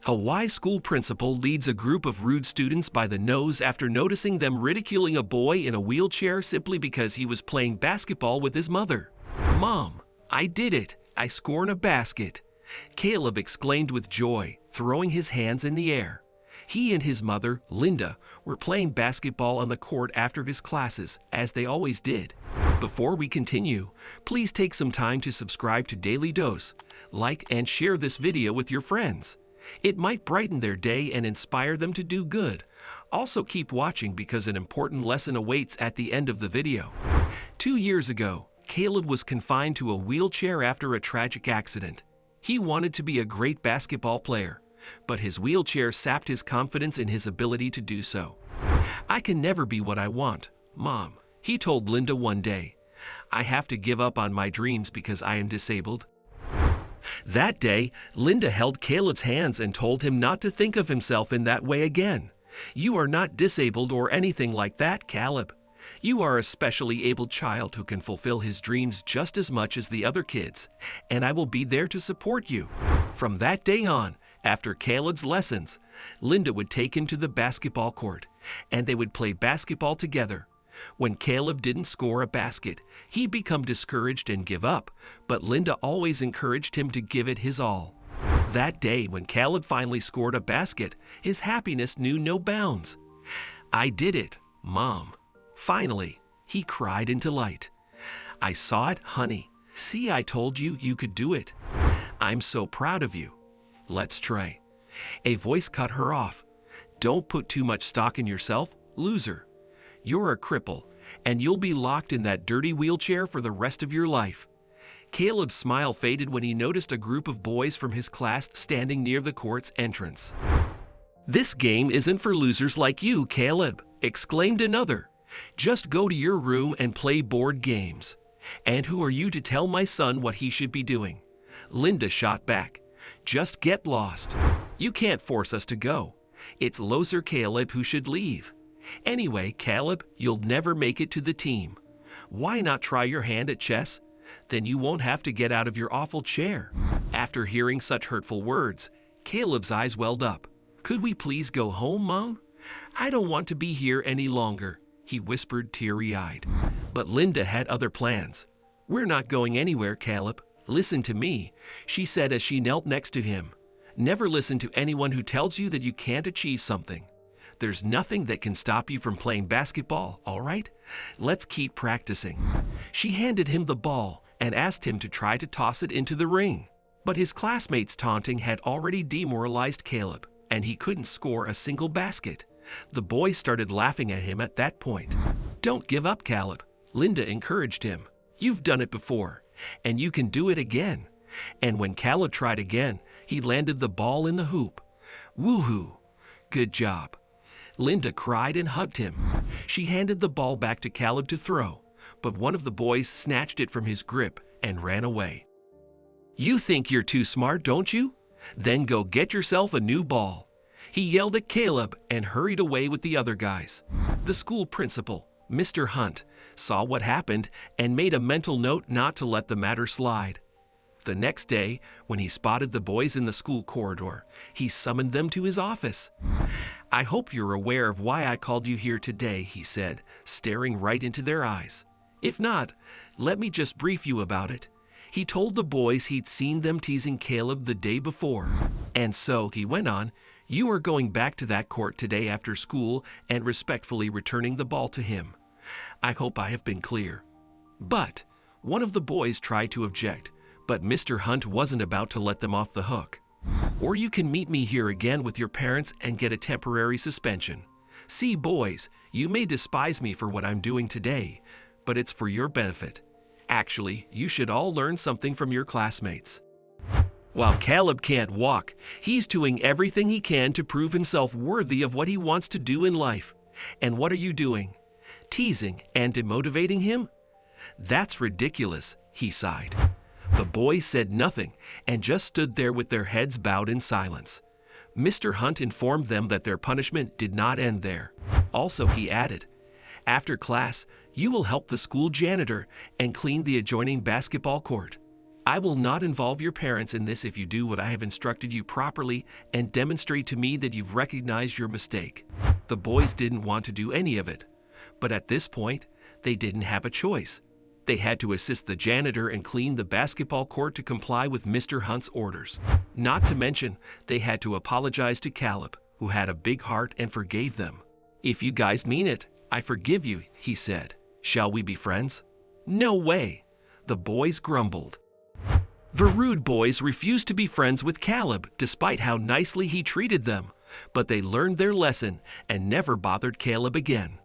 A wise school principal leads a group of rude students by the nose after noticing them ridiculing a boy in a wheelchair simply because he was playing basketball with his mother. "Mom, I did it! I scored a basket!" Caleb exclaimed with joy, throwing his hands in the air. He and his mother, Linda, were playing basketball on the court after his classes, as they always did. Before we continue, please take some time to subscribe to Dailydose, like and share this video with your friends. It might brighten their day and inspire them to do good. Also keep watching because an important lesson awaits at the end of the video. 2 years ago, Caleb was confined to a wheelchair after a tragic accident. He wanted to be a great basketball player, but his wheelchair sapped his confidence in his ability to do so. "I can never be what I want, Mom," he told Linda one day. "I have to give up on my dreams because I am disabled." That day, Linda held Caleb's hands and told him not to think of himself in that way again. "You are not disabled or anything like that, Caleb. You are a specially abled child who can fulfill his dreams just as much as the other kids, and I will be there to support you." From that day on, after Caleb's lessons, Linda would take him to the basketball court, and they would play basketball together. When Caleb didn't score a basket, he'd become discouraged and give up, but Linda always encouraged him to give it his all. That day, when Caleb finally scored a basket, his happiness knew no bounds. "I did it, Mom. Finally," he cried in delight. "I saw it, honey. See, I told you you could do it. I'm so proud of you. Let's try." A voice cut her off. "Don't put too much stock in yourself, loser. You're a cripple, and you'll be locked in that dirty wheelchair for the rest of your life." Caleb's smile faded when he noticed a group of boys from his class standing near the court's entrance. "This game isn't for losers like you, Caleb," exclaimed another. "Just go to your room and play board games. And who are you to tell my son what he should be doing?" Linda shot back. "Just get lost. You can't force us to go. It's loser Caleb who should leave. Anyway, Caleb, you'll never make it to the team. Why not try your hand at chess? Then you won't have to get out of your awful chair." After hearing such hurtful words, Caleb's eyes welled up. "Could we please go home, Mom? I don't want to be here any longer," he whispered teary-eyed. But Linda had other plans. "We're not going anywhere, Caleb. Listen to me," she said as she knelt next to him. "Never listen to anyone who tells you that you can't achieve something. There's nothing that can stop you from playing basketball, all right? Let's keep practicing." She handed him the ball and asked him to try to toss it into the ring. But his classmates' taunting had already demoralized Caleb, and he couldn't score a single basket. The boys started laughing at him at that point. "Don't give up, Caleb," Linda encouraged him. "You've done it before, and you can do it again." And when Caleb tried again, he landed the ball in the hoop. "Woohoo! Good job." Linda cried and hugged him. She handed the ball back to Caleb to throw, but one of the boys snatched it from his grip and ran away. "You think you're too smart, don't you? Then go get yourself a new ball." He yelled at Caleb and hurried away with the other guys. The school principal, Mr. Hunt, saw what happened and made a mental note not to let the matter slide. The next day, when he spotted the boys in the school corridor, he summoned them to his office. "I hope you're aware of why I called you here today," he said, staring right into their eyes. "If not, let me just brief you about it." He told the boys he'd seen them teasing Caleb the day before. "And so," he went on, "you are going back to that court today after school and respectfully returning the ball to him. I hope I have been clear." But one of the boys tried to object, but Mr. Hunt wasn't about to let them off the hook. "Or you can meet me here again with your parents and get a temporary suspension. See, boys, you may despise me for what I'm doing today, but it's for your benefit. Actually, you should all learn something from your classmates." While Caleb can't walk, he's doing everything he can to prove himself worthy of what he wants to do in life. And what are you doing? Teasing and demotivating him? "That's ridiculous," he sighed. The boys said nothing and just stood there with their heads bowed in silence. Mr. Hunt informed them that their punishment did not end there. Also, he added, "After class, you will help the school janitor and clean the adjoining basketball court. I will not involve your parents in this if you do what I have instructed you properly and demonstrate to me that you've recognized your mistake." The boys didn't want to do any of it, but at this point, they didn't have a choice. They had to assist the janitor and clean the basketball court to comply with Mr. Hunt's orders. Not to mention, they had to apologize to Caleb, who had a big heart and forgave them. "If you guys mean it, I forgive you," he said. "Shall we be friends?" "No way," the boys grumbled. The rude boys refused to be friends with Caleb despite how nicely he treated them, but they learned their lesson and never bothered Caleb again.